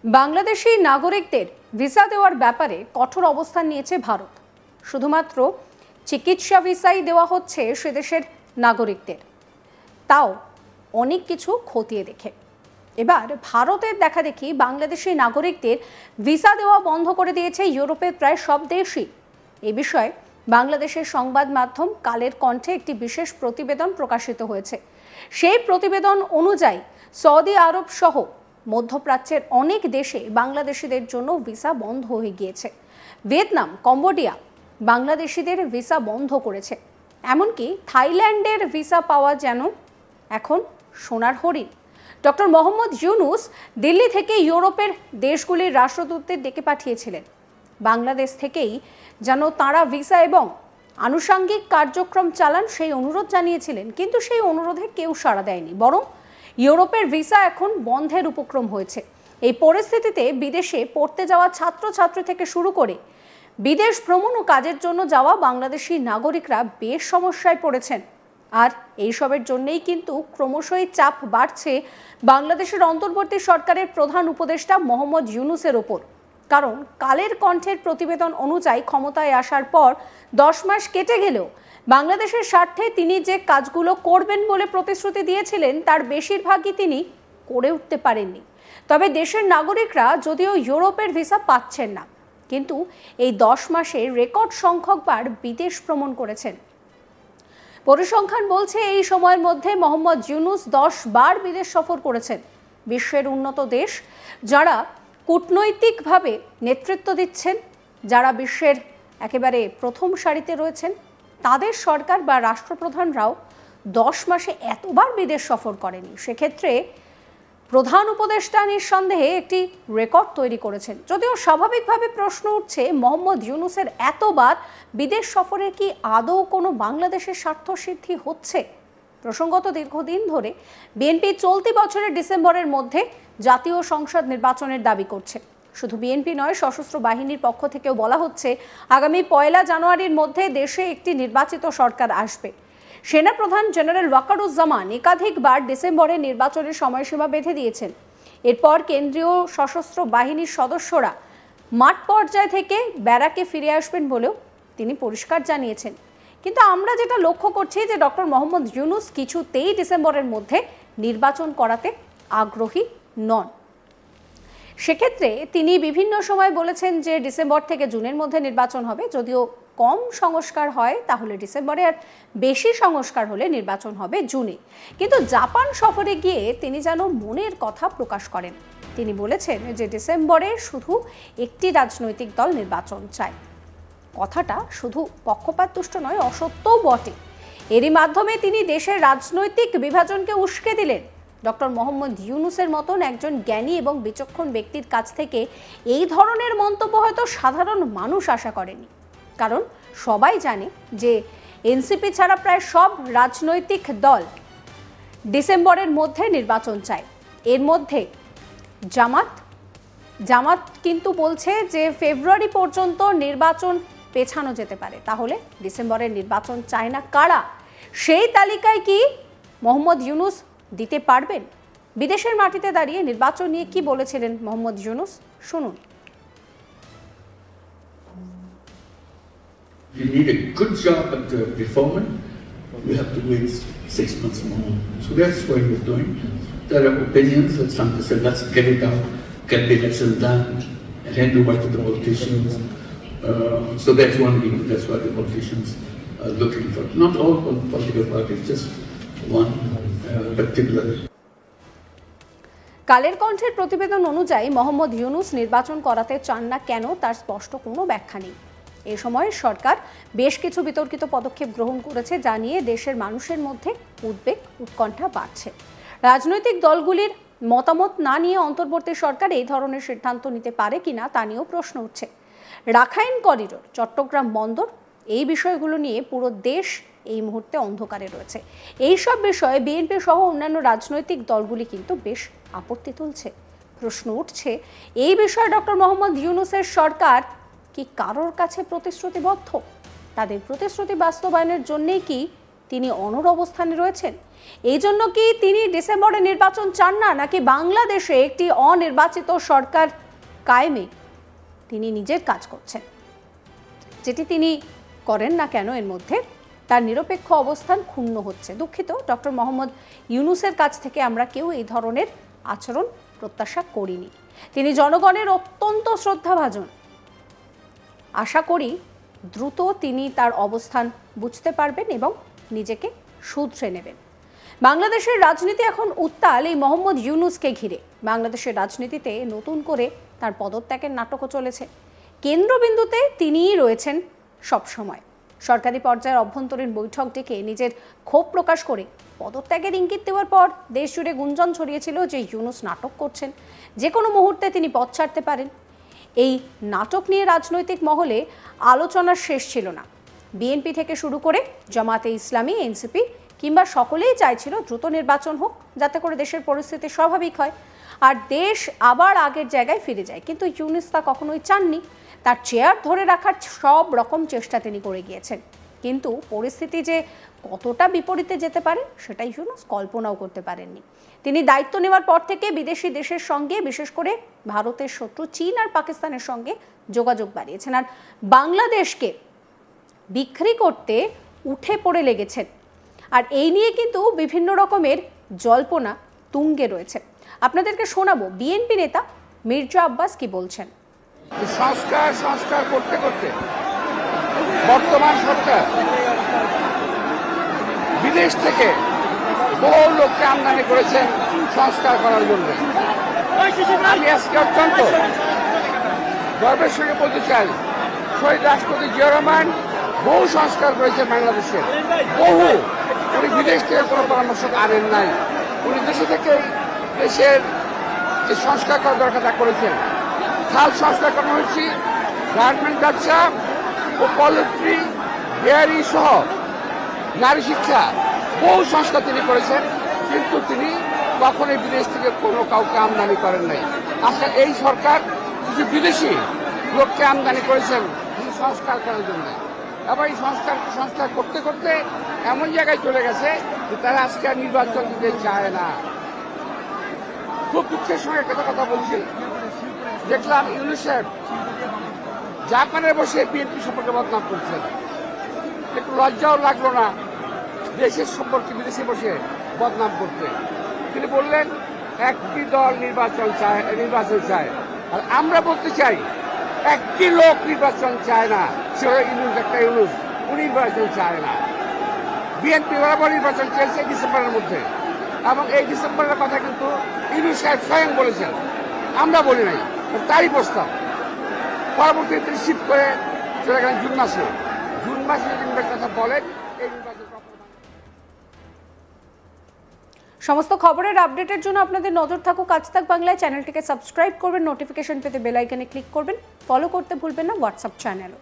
বাংলাদেশি নাগরিকদের ভিসা দেওয়ার ব্যাপারে কঠোর অবস্থান নিয়েছে ভারত। শুধুমাত্র চিকিৎসা ভিসাই দেওয়া হচ্ছে সে দেশের নাগরিকদের, তাও অনেক কিছু খতিয়ে দেখে। এবার ভারতের দেখাদেখি বাংলাদেশি নাগরিকদের ভিসা দেওয়া বন্ধ করে দিয়েছে ইউরোপের প্রায় সব দেশই। এ বিষয়ে বাংলাদেশের সংবাদ মাধ্যম কালের কণ্ঠে একটি বিশেষ প্রতিবেদন প্রকাশিত হয়েছে। সেই প্রতিবেদন অনুযায়ী সৌদি আরব সহ মধ্যপ্রাচ্যের অনেক দেশে বাংলাদেশিদের জন্য ভিসা বন্ধ হয়ে গিয়েছে। ভিয়েতনাম, কম্বোডিয়া বাংলাদেশিদের ভিসা বন্ধ করেছে। এমনকি থাইল্যান্ডের ভিসা পাওয়া যেন এখন সোনার হরিণ। ডক্টর মোহাম্মদ ইউনুস দিল্লি থেকে ইউরোপের দেশগুলির রাষ্ট্রদূতদের ডেকে পাঠিয়েছিলেন। বাংলাদেশ থেকেই যেন তাঁরা ভিসা এবং আনুষঙ্গিক কার্যক্রম চালান সেই অনুরোধ জানিয়েছিলেন, কিন্তু সেই অনুরোধে কেউ সাড়া দেয়নি, বরং ইউরোপের ভিসা এখন বন্ধের উপক্রম হয়েছে। এই পরিস্থিতিতে বিদেশে পড়তে যাওয়া ছাত্রছাত্রী থেকে শুরু করে বিদেশ ভ্রমণ ও কাজের জন্য যাওয়া বাংলাদেশি নাগরিকরা বেশ সমস্যায় পড়েছেন। আর এইসবের জন্যই কিন্তু ক্রমশই চাপ বাড়ছে বাংলাদেশের অন্তর্বর্তী সরকারের প্রধান উপদেষ্টা মোহাম্মদ ইউনুসের ওপর। কারণ কালের কণ্ঠের প্রতিবেদন অনুযায়ী ক্ষমতায় আসার পর 10 মাস কেটে গেলেও বাংলাদেশের স্বার্থে তিনি যে কাজগুলো করবেন বলে প্রতিশ্রুতি দিয়েছিলেন তার বেশিরভাগই তিনি করে উঠতে পারেননি। তবে দেশের নাগরিকরা যদিও ইউরোপের ভিসা পাচ্ছেন না, কিন্তু এই 10 মাসে রেকর্ড সংখ্যকবার বিদেশ ভ্রমণ করেছেন। পরিসংখ্যান বলছে এই সময়ের মধ্যে মোহাম্মদ ইউনুস 10 বার বিদেশ সফর করেছেন। বিশ্বের উন্নত দেশ যারা কূটনৈতিকভাবে নেতৃত্ব দিচ্ছেন, যারা বিশ্বের একেবারে প্রথম সারিতে রয়েছেন, তাদের সরকার বা রাষ্ট্রপ্রধানরাও 10 মাসে এতবার বিদেশ সফর করেনি। সেক্ষেত্রে প্রধান উপদেষ্টা নিঃসন্দেহে একটি রেকর্ড তৈরি করেছেন। যদিও স্বাভাবিকভাবে প্রশ্ন উঠছে, মোহাম্মদ ইউনুসের এতবার বিদেশ সফরে কি আদৌ কোনো বাংলাদেশের স্বার্থসিদ্ধি হচ্ছে? প্রসঙ্গত দীর্ঘদিন ধরে বিএনপি চলতি বছরের ডিসেম্বরের মধ্যে জাতীয় সংসদ নির্বাচনের দাবি করছে। শুধু বিএনপি নয়, সশস্ত্র বাহিনীর পক্ষ থেকেও বলা হচ্ছে আগামী 1 জানুয়ারির মধ্যে দেশে একটি নির্বাচিত সরকার আসবে। সেনাপ্রধান জেনারেল ওয়াকারুজ্জামান একাধিকবার ডিসেম্বরে নির্বাচনের সময়সীমা বেঁধে দিয়েছেন। এরপর কেন্দ্রীয় সশস্ত্র বাহিনীর সদস্যরা মাঠ পর্যায় থেকে ব্যারাকে ফিরে আসবেন বলেও তিনি পরিষ্কার জানিয়েছেন। কিন্তু আমরা যেটা লক্ষ্য করছি যে ডক্টর মোহাম্মদ ইউনুস কিছুতেই ডিসেম্বরের মধ্যে নির্বাচন করাতে আগ্রহী নন। সেক্ষেত্রে তিনি বিভিন্ন সময় বলেছেন যে ডিসেম্বর থেকে জুনের মধ্যে নির্বাচন হবে। যদিও কম সংস্কার হয় তাহলে ডিসেম্বরে, আর বেশি সংস্কার হলে নির্বাচন হবে জুনে। কিন্তু জাপান সফরে গিয়ে তিনি যেন মনের কথা প্রকাশ করেন। তিনি বলেছেন যে ডিসেম্বরে শুধু একটি রাজনৈতিক দল নির্বাচন চায়। কথাটা শুধু পক্ষপাতদুষ্ট নয়, অসত্যও বটে। এরই মাধ্যমে তিনি দেশের রাজনৈতিক বিভাজনকে উস্কে দিলেন। ডক্টর মোহাম্মদ ইউনুসের মতন একজন জ্ঞানী এবং বিচক্ষণ ব্যক্তির কাছ থেকে এই ধরনের মন্তব্য হয়তো সাধারণ মানুষ আশা করেনি। কারণ সবাই জানে যে এনসিপি ছাড়া প্রায় সব রাজনৈতিক দল ডিসেম্বরের মধ্যে নির্বাচন চায়। এর মধ্যে জামাত কিন্তু বলছে যে ফেব্রুয়ারি পর্যন্ত নির্বাচন পেছানো যেতে পারে। তাহলে ডিসেম্বরের নির্বাচন চায় না কারা? সেই তালিকায় কি মোহাম্মদ ইউনুস দিতে পারবেন? বিদেশের মাটিতে দাঁড়িয়ে নির্বাচন নিয়ে কি বলেছিলেন মোহাম্মদ ইউনুস, শুনুন। If you need a good job at reforming, we have to wait 6 months more. So that's what we're doing. There are opinions that some say, let's get it out, get the election done, and hand over to the politicians. So that's one view. That's what the politicians are looking for. Not all political parties, just one particular. কালের কণ্ঠের প্রতিবেদন অনুযায়ী মোহাম্মদ ইউনুস নির্বাচন করাতে চান না কেন তার স্পষ্ট কোনো ব্যাখ্যা নেই। এ সময় সরকার বেশ কিছু বিতর্কিত পদক্ষেপ গ্রহণ করেছে, যা নিয়ে দেশের মানুষের মধ্যে উদ্বেগ উৎকণ্ঠা বাড়ছে। রাজনৈতিক দলগুলির মতামত না নিয়ে অন্তর্বর্তী সরকার এই ধরনের সিদ্ধান্ত নিতে পারে কিনা তা নিয়েও প্রশ্ন উঠছে। রাখাইন করিডোর, চট্টগ্রাম বন্দর, এই বিষয়গুলো নিয়ে পুরো দেশ এই মুহূর্তে অন্ধকারে রয়েছে। এইসব বিষয়ে বিএনপি সহ অন্যান্য রাজনৈতিক দলগুলি কিন্তু বেশ আপত্তি তুলছে। প্রশ্ন উঠছে, এই বিষয়ে ডক্টর মোহাম্মদ ইউনুসের সরকার কি কারোর কাছে প্রতিশ্রুতিবদ্ধ? তাদের প্রতিশ্রুতি বাস্তবায়নের জন্যই কি তিনি অনড় অবস্থানে রয়েছেন? এই জন্য কি তিনি ডিসেম্বরে নির্বাচন চান না, নাকি বাংলাদেশে একটি অনির্বাচিত সরকার কায়েমে তিনি নিজের কাজ করছেন? যেটি তিনি করেন না কেন, এর মধ্যে তার নিরপেক্ষ অবস্থান ক্ষুণ্ণ হচ্ছে। দুঃখিত, ডক্টর মোহাম্মদ ইউনূসের কাছ থেকে আমরা কেউ এই ধরনের আচরণ প্রত্যাশা করিনি। তিনি জনগণের অত্যন্ত শ্রদ্ধাভাজন। আশা করি দ্রুত তিনি তার অবস্থান বুঝতে পারবেন এবং নিজেকে শুধরে নেবেন। বাংলাদেশের রাজনীতি এখন উত্তাল এই মোহাম্মদ ইউনূসকে ঘিরে। বাংলাদেশের রাজনীতিতে নতুন করে তার পদত্যাগের নাটকও চলেছে। কেন্দ্রবিন্দুতে তিনিই রয়েছেন সবসময়। সরকারি পর্যায়ের অভ্যন্তরীণ বৈঠক ডেকে নিজের ক্ষোভ প্রকাশ করে পদত্যাগের ইঙ্গিত দেওয়ার পর দেশ জুড়ে গুঞ্জন ছড়িয়েছিল যে ইউনূস নাটক করছেন, যে কোনো মুহূর্তে তিনি পদ ছাড়তে পারেন। এই নাটক নিয়ে রাজনৈতিক মহলে আলোচনার শেষ ছিল না। বিএনপি থেকে শুরু করে জামাতে ইসলামী, এনসিপি কিংবা সকলেই চাইছিল দ্রুত নির্বাচন হোক, যাতে করে দেশের পরিস্থিতি স্বাভাবিক হয় আর দেশ আবার আগের জায়গায় ফিরে যায়। কিন্তু ইউনূস তা কখনোই চাননি। তার চেয়ার ধরে রাখার সব রকম চেষ্টা তিনি করে গিয়েছেন, কিন্তু পরিস্থিতি যে কতটা বিপরীতে যেতে পারে সেটা ইউনূস কল্পনাও করতে পারেননি। তিনি দায়িত্ব নেওয়ার পর থেকে বিদেশি দেশের সঙ্গে, বিশেষ করে ভারতের শত্রু চীন আর পাকিস্তানের সঙ্গে যোগাযোগ বাড়িয়েছেন আর বাংলাদেশকে বিক্রি করতে উঠে পড়ে লেগেছেন। আর এই নিয়ে কিন্তু বিভিন্ন রকমের জল্পনা তুঙ্গে রয়েছে। আপনাদেরকে শোনাবো বিএনপি নেতা মির্জা আব্বাস কি বলছেন। সংস্কার করতে করতে বর্তমান সরকার বিদেশ থেকে বহু লোককে আমদানি করেছেন সংস্কার করার জন্য। আমি আজকে অত্যন্ত গর্বের সঙ্গে বলতে চাই, শহীদ রাষ্ট্রপতি জিয়া রহমান বহু সংস্কার করেছেন বাংলাদেশের, বহু। উনি বিদেশ থেকে কোনো পরামর্শ আনেন নাই, উনি দেশে থেকে দেশের যে সংস্কার করা দরকার তা করেছেন। খাল সংস্কার করা হয়েছে, গার্মেন্ট ব্যবসা ও পোল্ট্রি, ডেয়ারি সহ নারী শিক্ষা, বহু সংস্কার তিনি করেছেন, কিন্তু তিনি কখনোই বিদেশ থেকে কোনো কাউকে আমদানি করেন নাই। আচ্ছা, এই সরকার কিছু বিদেশি লোককে আমদানি করেছেন সংস্কার করার জন্য, এবং এই সংস্কার করতে করতে এমন জায়গায় চলে গেছে যে তারা আজকে আর নির্বাচন দিতে চায় না। খুব দুঃখের সঙ্গে একটা কথা বলছি, দেখলাম ইউনূস সাহেব জাপানে বসে বিএনপি সম্পর্কে বদনাম করছেন। একটু লজ্জাও লাগলো না দেশের সম্পর্কে বিদেশে বসে বদনাম করতে? তিনি বললেন একটি দল নির্বাচন চায়, আর আমরা বলতে চাই একটি লোক নির্বাচন চায় না, সেটা ইউনূস, একটা ইউনূস, উনি নির্বাচন চায় না। বিএনপি বরাবর নির্বাচন চলছে ডিসেম্বরের মধ্যে, এবং এই ডিসেম্বরের কথা কিন্তু ইউনূস সাহেব স্বয়ং বলেছেন, আমরা বলি নাই। তারই প্রস্তাব পরবর্তীতে তিনি শিফট করে চলে গেলেন জুন মাসে যদি কথা বলেন এই নির্বাচন। সমস্ত খবরের আপডেটের জন্য আপনাদের নজর থাকুক আজ তাক বাংলায়। চ্যানেলটিকে সাবস্ক্রাইব করবেন, নোটিফিকেশন পেতে বেল আইকনে ক্লিক করবেন, ফলো করতে ভুলবেন না হোয়াটসঅ্যাপ চ্যানেলও।